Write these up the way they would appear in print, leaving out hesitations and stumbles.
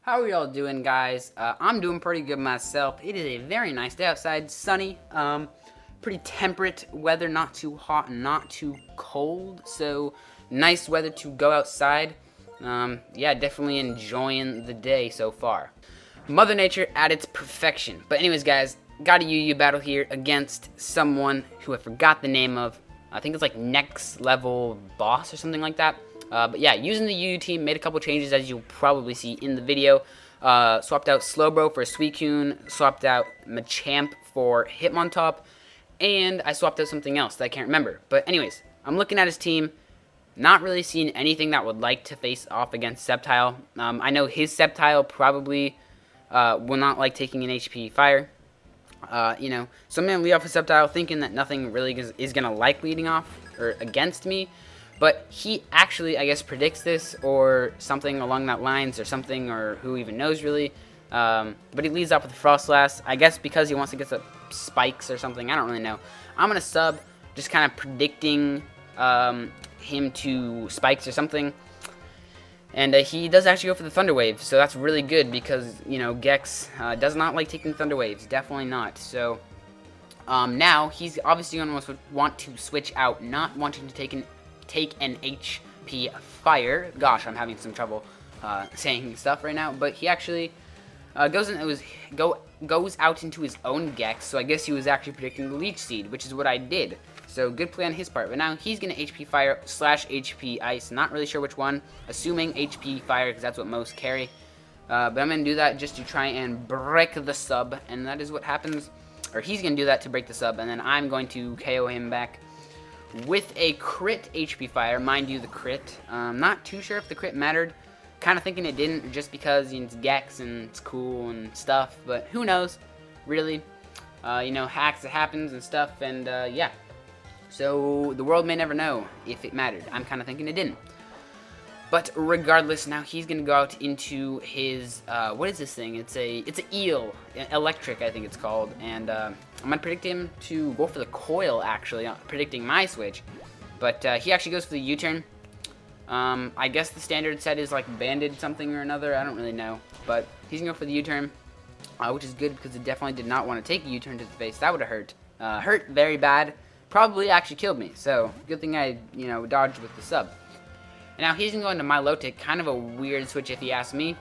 How are y'all doing, guys? I'm doing pretty good myself. It is a very nice day outside, sunny, pretty temperate weather, not too hot and not too cold, so nice weather to go outside. Yeah, definitely enjoying the day so far. Mother Nature at its perfection. But anyways, guys, got a UU battle here against someone who I forgot the name of. I think it's like NexLvlBoss or something like that. But yeah, using the UU team, made a couple changes as you'll probably see in the video. Swapped out Slowbro for Suicune, swapped out Machamp for Hitmontop, and I swapped out something else that I can't remember. But anyways, I'm looking at his team, not really seeing anything that would like to face off against Sceptile. I know his Sceptile probably will not like taking an HP fire. So I'm going to lead off with Sceptile thinking that nothing really is going to like leading off or against me. But he actually, I guess, predicts this or something along that lines or something, or who even knows really. But he leads off with Frostlass, I guess because he wants to get the spikes or something. I don't really know. I'm going to sub, just kind of predicting him to spikes or something. And he does actually go for the Thunder Wave, so that's really good because, Gex does not like taking Thunder Waves. Definitely not. So now he's obviously going to want to switch out, not wanting to take an HP fire. Gosh, I'm having some trouble saying stuff right now. But he actually goes out into his own Gex, so I guess he was actually predicting the Leech Seed, which is what I did. So good play on his part. But now he's going to HP Fire / HP Ice. Not really sure which one. Assuming HP Fire because that's what most carry. But I'm going to do that just to try and break the sub. And that is what happens. Or he's going to do that to break the sub. And then I'm going to KO him back with a crit HP Fire. Mind you, the crit. Not too sure if the crit mattered. Kind of thinking it didn't just because it's Gex and it's cool and stuff. But who knows, really. Hacks, it happens and stuff. And yeah. So the world may never know if it mattered. I'm kind of thinking it didn't. But regardless, now he's going to go out into his, what is this thing? It's an eel, electric I think it's called. And I'm going to predict him to go for the coil actually, predicting my switch. But he actually goes for the U-turn. I guess the standard set is like banded something or another. I don't really know. But he's going to go for the U-turn, which is good because it definitely did not want to take a U-turn to the face. That would have hurt. Hurt very bad. Probably actually killed me, so good thing I, dodged with the sub. And now he's going to Milotic, kind of a weird switch if you ask me,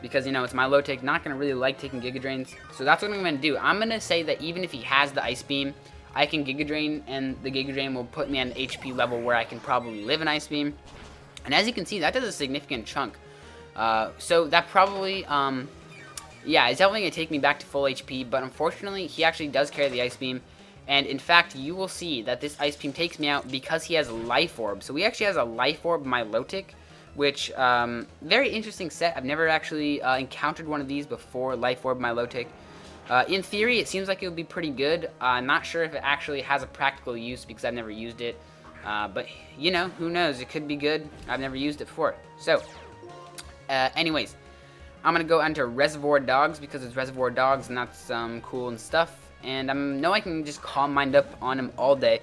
because, it's Milotic, not going to really like taking Giga Drains, so that's what I'm going to do. I'm going to say that even if he has the Ice Beam, I can Giga Drain, and the Giga Drain will put me at an HP level where I can probably live an Ice Beam. And as you can see, that does a significant chunk. So that probably, yeah, it's definitely going to take me back to full HP, but unfortunately, he actually does carry the Ice Beam. And in fact, you will see that this Ice Beam takes me out because he has Life Orb. So he actually has a Life Orb Milotic, which, very interesting set. I've never actually encountered one of these before, Life Orb Milotic. In theory, it seems like it would be pretty good. I'm not sure if it actually has a practical use because I've never used it. But, who knows? It could be good. I've never used it before. So, anyways, I'm going to go into Reservoir Dogs because it's Reservoir Dogs and that's cool and stuff. And I know I can just Calm Mind up on him all day,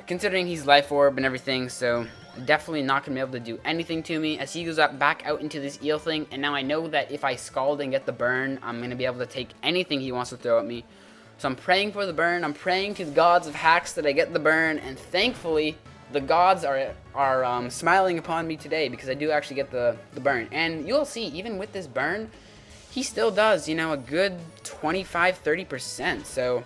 considering he's Life Orb and everything, so definitely not going to be able to do anything to me as he goes back out into this eel thing. And now I know that if I Scald and get the burn, I'm going to be able to take anything he wants to throw at me. So I'm praying for the burn. I'm praying to the gods of hacks that I get the burn, and thankfully the gods are smiling upon me today because I do actually get the burn. And you'll see, even with this burn, he still does, a good 25-30%. So,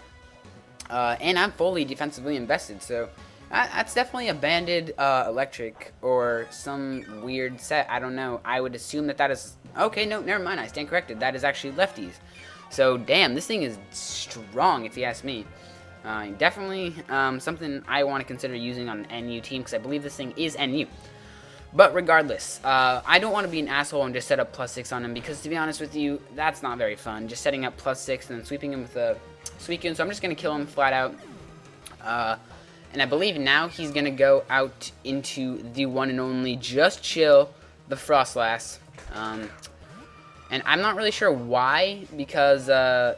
and I'm fully defensively invested. So, that's definitely a banded electric or some weird set. I don't know. I would assume that is. Okay, no, never mind. I stand corrected. That is actually lefties. So, damn, this thing is strong if you ask me. Definitely something I want to consider using on an NU team because I believe this thing is NU. But regardless, I don't want to be an asshole and just set up +6 on him because, to be honest with you, that's not very fun. Just setting up +6 and then sweeping him with a Suicune. So I'm just going to kill him flat out. And I believe now he's going to go out into the one and only Just Chill, the Frostlass. And I'm not really sure why, because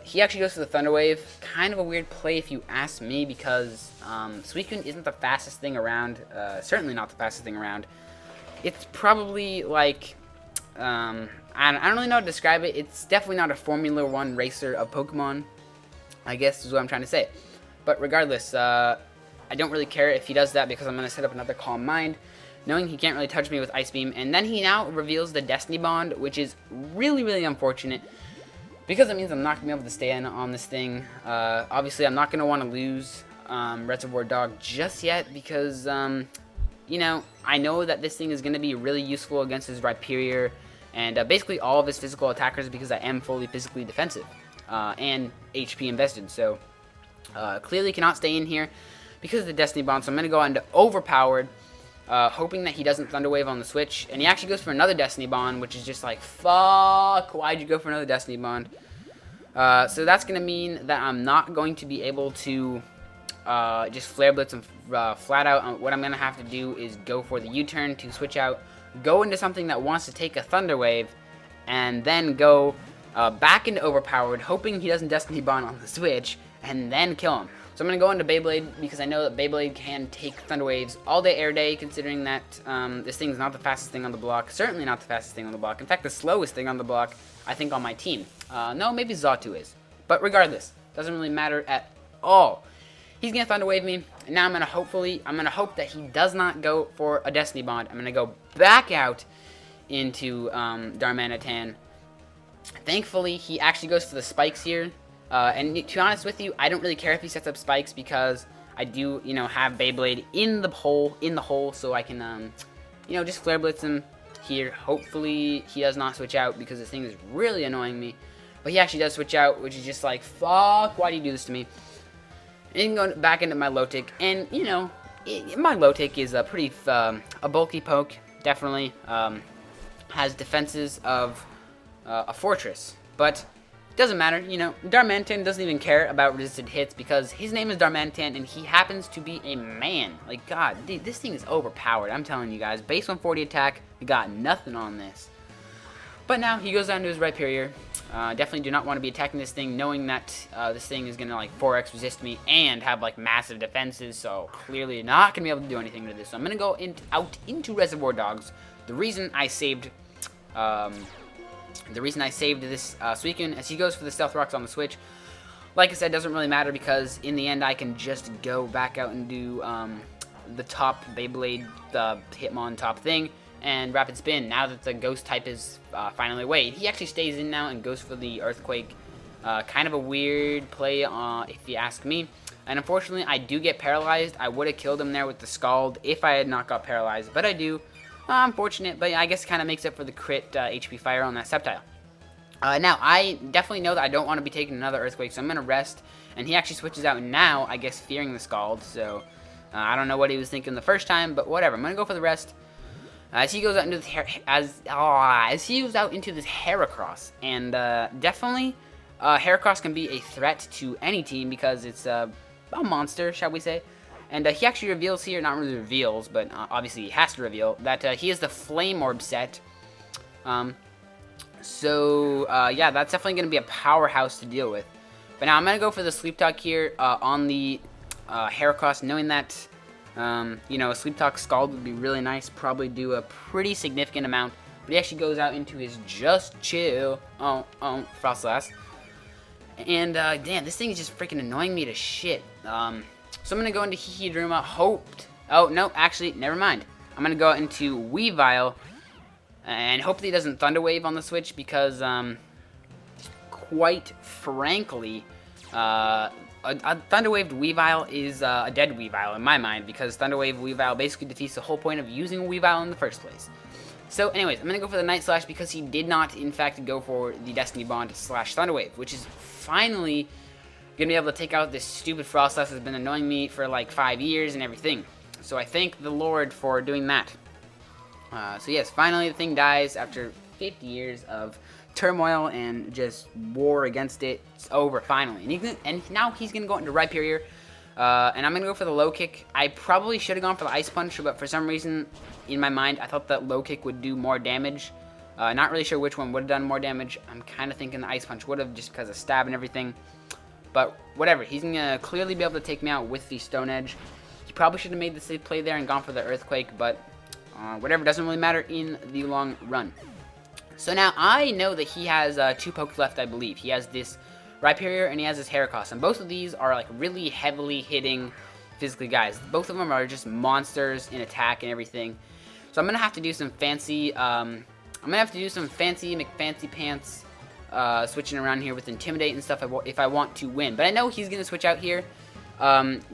he actually goes for the Thunder Wave. Kind of a weird play if you ask me, because Suicune isn't the fastest thing around. Certainly not the fastest thing around. It's probably like I don't really know how to describe it. It's definitely not a Formula 1 racer of Pokemon, I guess is what I'm trying to say. But regardless, I don't really care if he does that because I'm going to set up another Calm Mind, knowing he can't really touch me with Ice Beam. And then he now reveals the Destiny Bond, which is really, really unfortunate because it means I'm not going to be able to stay in on this thing. Obviously, I'm not going to want to lose Reservoir Dog just yet because, you know, I know that this thing is going to be really useful against his Rhyperior and basically all of his physical attackers because I am fully physically defensive and HP invested. So clearly cannot stay in here because of the Destiny Bond. So I'm going to go into Overpowered, hoping that he doesn't Thunder Wave on the switch. And he actually goes for another Destiny Bond, which is just like, fuck, why'd you go for another Destiny Bond? So that's going to mean that I'm not going to be able to just Flare Blitz him flat out. What I'm going to have to do is go for the U-turn to switch out, go into something that wants to take a Thunder Wave, and then go back into Overpowered, hoping he doesn't Destiny Bond on the switch, and then kill him. So I'm going to go into Beyblade because I know that Beyblade can take Thunder Waves all day, air day, considering that this thing is not the fastest thing on the block. Certainly not the fastest thing on the block. In fact, the slowest thing on the block, I think, on my team. No, maybe Xatu is. But regardless, doesn't really matter at all. He's going to Thunder Wave me, and now I'm going to hope that he does not go for a Destiny Bond. I'm going to go back out into Darmanitan. Thankfully, he actually goes for the spikes here. And to be honest with you, I don't really care if he sets up spikes because I do, you know, have Beyblade in the hole, so I can, you know, just Flare Blitz him here. Hopefully, he does not switch out because this thing is really annoying me. But he actually does switch out, which is just like, fuck, why do you do this to me? And you can go back into my Lotic, and, you know, my Lotic is a pretty, a bulky poke, definitely. Has defenses of a Fortress, but doesn't matter, you know, Darmanitan doesn't even care about resisted hits because his name is Darmanitan and he happens to be a man. Like, God, dude, this thing is overpowered, I'm telling you guys. Base 140 attack, we got nothing on this. But now he goes down to his Rhyperior. Definitely do not want to be attacking this thing, knowing that this thing is going to, like, 4x resist me and have, like, massive defenses, so clearly not going to be able to do anything to this. So I'm going to go out into Reservoir Dogs. The reason I saved this Suicune as he goes for the Stealth Rocks on the switch, like I said, doesn't really matter because in the end I can just go back out and do the top Beyblade, the Hitmon top thing, and Rapid Spin now that the Ghost type is finally away. He actually stays in now and goes for the Earthquake. Kind of a weird play if you ask me. And unfortunately I do get paralyzed. I would have killed him there with the Scald if I had not got paralyzed, but I do. Unfortunate, but I guess it kind of makes up for the crit HP fire on that Sceptile. Now, I definitely know that I don't want to be taking another Earthquake, so I'm going to rest. And he actually switches out now, I guess, fearing the Scald. So, I don't know what he was thinking the first time, but whatever. I'm going to go for the rest. As he goes out into this Heracross. And definitely, Heracross can be a threat to any team because it's a monster, shall we say. And he actually reveals here, not really reveals, but obviously he has to reveal, that he is the Flame Orb set. Yeah, that's definitely going to be a powerhouse to deal with. But now I'm going to go for the Sleep Talk here on the Heracross, knowing that, you know, a Sleep Talk Scald would be really nice, probably do a pretty significant amount. But he actually goes out into his Just Chill, Frostlass. And, damn, this thing is just freaking annoying me to shit. So I'm going to go into Hihidruma, oh, no, actually, never mind. I'm going to go into Weavile, and hopefully it doesn't Thunder Wave on the switch, because, quite frankly, a Thunder Waved Weavile is a dead Weavile in my mind, because Thunder Wave Weavile basically defeats the whole point of using a Weavile in the first place. So, anyways, I'm going to go for the Night Slash, because he did not, in fact, go for the Destiny Bond / Thunder Wave, which is finally gonna be able to take out this stupid Frostlass that's been annoying me for like 5 years and everything. So I thank the Lord for doing that. So yes, finally the thing dies after 50 years of turmoil and just war against it. It's over finally. And now he's gonna go into Rhyperior. And I'm gonna go for the Low Kick. I probably should have gone for the Ice Punch, but for some reason in my mind I thought that Low Kick would do more damage. Not really sure which one would have done more damage. I'm kind of thinking the Ice Punch would have, just because of stab and everything. But whatever, he's going to clearly be able to take me out with the Stone Edge. He probably should have made the safe play there and gone for the Earthquake, but whatever, doesn't really matter in the long run. So now I know that he has 2 pokes left, I believe. He has this Rhyperior and he has this Heracross, and both of these are like really heavily hitting physically guys. Both of them are just monsters in attack and everything. So I'm gonna have to do some fancy, McFancy Pants, switching around here with Intimidate and stuff if I want to win. But I know he's gonna switch out here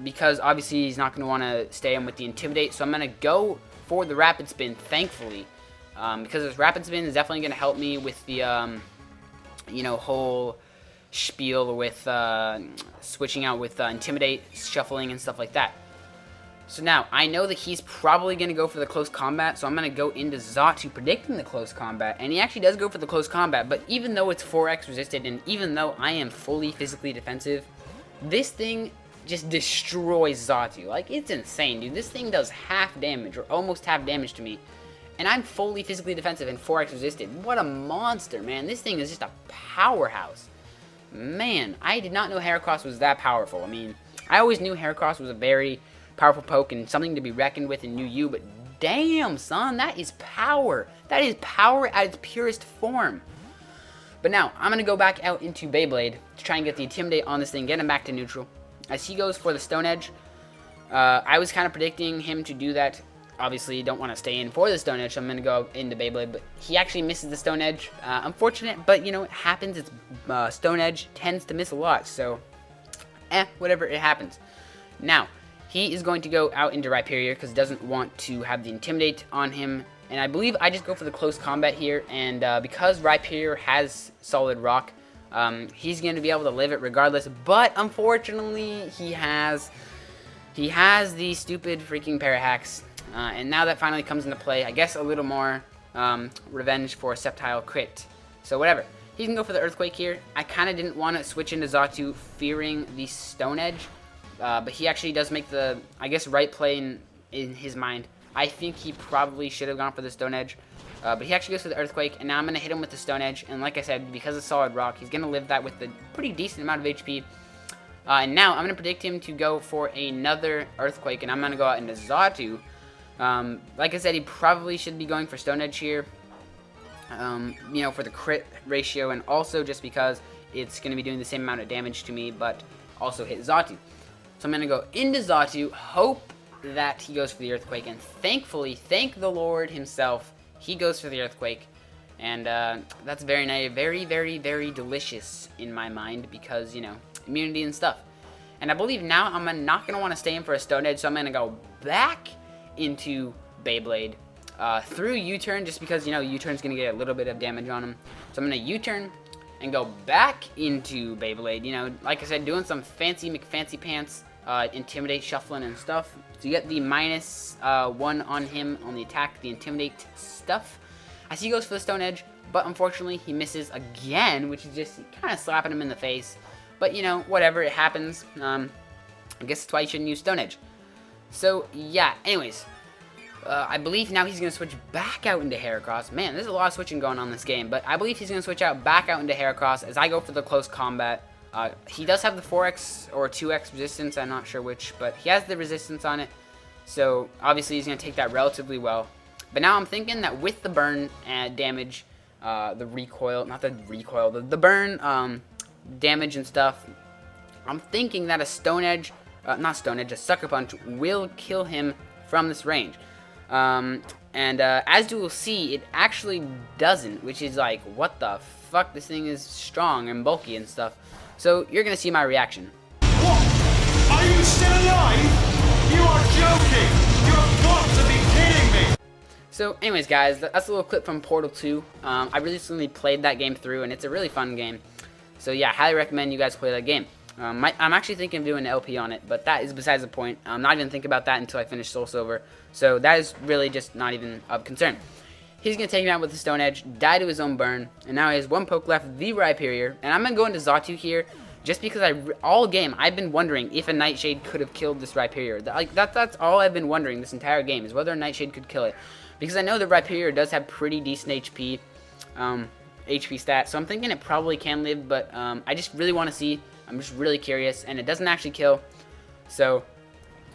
because obviously he's not gonna want to stay in with the Intimidate. So I'm gonna go for the Rapid Spin, thankfully, because this Rapid Spin is definitely gonna help me with the whole spiel with switching out with Intimidate, shuffling, and stuff like that. So now, I know that he's probably going to go for the close combat, so I'm going to go into Xatu predicting the close combat, and he actually does go for the close combat, but even though it's 4x resisted, and even though I am fully physically defensive, this thing just destroys Xatu. Like, it's insane, dude. This thing does half damage, or almost half damage to me, and I'm fully physically defensive and 4x resisted. What a monster, man. This thing is just a powerhouse. Man, I did not know Heracross was that powerful. I mean, I always knew Heracross was a very powerful poke and something to be reckoned with in New U, but damn, son, that is power. That is power at its purest form. But now, I'm going to go back out into Beyblade to try and get the Intimidate on this thing, get him back to neutral. As he goes for the Stone Edge, I was kind of predicting him to do that. Obviously, you don't want to stay in for the Stone Edge, so I'm going to go into Beyblade, but he actually misses the Stone Edge. Unfortunate, but, you know, it happens. It's Stone Edge tends to miss a lot, so, whatever, it happens. Now, he is going to go out into Rhyperior because he doesn't want to have the Intimidate on him. And I believe I just go for the close combat here. And because Rhyperior has Solid Rock, he's going to be able to live it regardless. But unfortunately, he has the stupid freaking Parahacks. And now that finally comes into play. I guess a little more revenge for a Sceptile crit. So whatever. He can go for the Earthquake here. I kind of didn't want to switch into Xatu fearing the Stone Edge. But he actually does make the, I guess, right play in his mind. I think he probably should have gone for the Stone Edge. But he actually goes for the Earthquake, and now I'm going to hit him with the Stone Edge. And like I said, because of Solid Rock, he's going to live that with a pretty decent amount of HP. And now I'm going to predict him to go for another Earthquake, and I'm going to go out into Xatu. Like I said, he probably should be going for Stone Edge here. You know, for the crit ratio, and also just because it's going to be doing the same amount of damage to me, but also hit Xatu. So I'm going to go into Xatu, hope that he goes for the Earthquake, and thankfully, thank the Lord himself, he goes for the Earthquake. And that's very nice, very, very, very delicious in my mind because, you know, immunity and stuff. And I believe now I'm not going to want to stay in for a Stone Edge, so I'm going to go back into Beyblade through U-turn just because, you know, U-turn's going to get a little bit of damage on him. So I'm going to U-turn and go back into Beyblade, you know, like I said, doing some fancy McFancy Pants, Intimidate, shuffling, and stuff. So you get the -1 on him on the attack, the Intimidate stuff. As he goes for the Stone Edge, but unfortunately he misses again, which is just kind of slapping him in the face. But, you know, whatever, it happens. I guess that's why you shouldn't use Stone Edge. So, yeah, anyways. I believe now he's going to switch back out into Heracross. Man, there's a lot of switching going on in this game. But I believe he's going to switch back out into Heracross as I go for the close combat. He does have the 4x or 2x resistance. I'm not sure which. But he has the resistance on it. So, obviously, he's going to take that relatively well. But now I'm thinking that with the burn damage, the recoil, not the recoil, the burn damage and stuff, I'm thinking that a Stone Edge, not Stone Edge, a Sucker Punch will kill him from this range. As you will see, it actually doesn't, which is like, what the fuck, this thing is strong and bulky and stuff. So you're gonna see my reaction. What? Are you still alive? You are joking! You've got to be kidding me! So anyways guys, that's a little clip from Portal 2. I recently played that game through and it's a really fun game. So yeah, highly recommend you guys play that game. I'm actually thinking of doing an LP on it, but that is besides the point. I'm not even thinking about that until I finish Soul Silver. So that is really just not even of concern. He's going to take him out with the Stone Edge, die to his own burn, and now he has one poke left, the Rhyperior. And I'm going to go into Xatu here, just because all game I've been wondering if a Nightshade could have killed this Rhyperior. That's all I've been wondering this entire game, is whether a Nightshade could kill it. Because I know the Rhyperior does have pretty decent HP, stats, so I'm thinking it probably can live, but I just really want to see. I'm just really curious, and it doesn't actually kill. So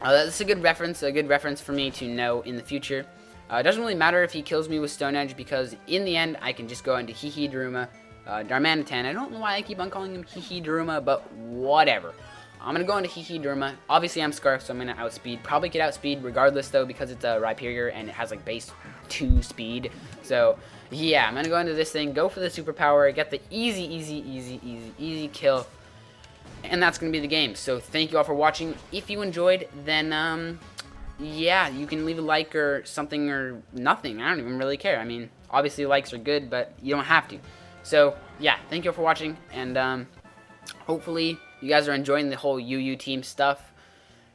that's a good reference for me to know in the future. It doesn't really matter if he kills me with Stone Edge, because in the end, I can just go into Hehe Daruma, Darmanitan. I don't know why I keep on calling him Hehe Daruma, but whatever. I'm going to go into Hehe Daruma. Obviously, I'm Scarf, so I'm going to outspeed. Probably get outspeed regardless, though, because it's a Rhyperior and it has, like, base 2 speed. So, yeah, I'm going to go into this thing, go for the superpower, get the easy kill. And that's going to be the game. So, thank you all for watching. If you enjoyed, then, yeah, you can leave a like or something or nothing. I don't even really care. I mean, obviously, likes are good, but you don't have to. So, yeah, thank you all for watching, and, hopefully you guys are enjoying the whole UU team stuff,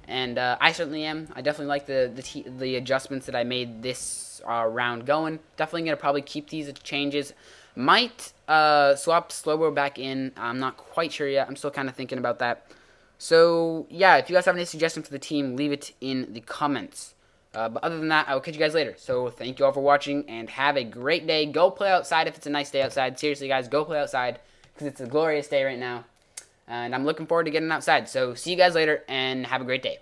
and I certainly am. I definitely like the adjustments that I made this round going. Definitely gonna probably keep these changes. Might swap Slowbro back in. I'm not quite sure yet. I'm still kind of thinking about that. So yeah, if you guys have any suggestions for the team, leave it in the comments. But other than that, I will catch you guys later. So thank you all for watching, and have a great day. Go play outside if it's a nice day outside. Seriously, guys, go play outside, because it's a glorious day right now. And I'm looking forward to getting outside. So see you guys later, and have a great day.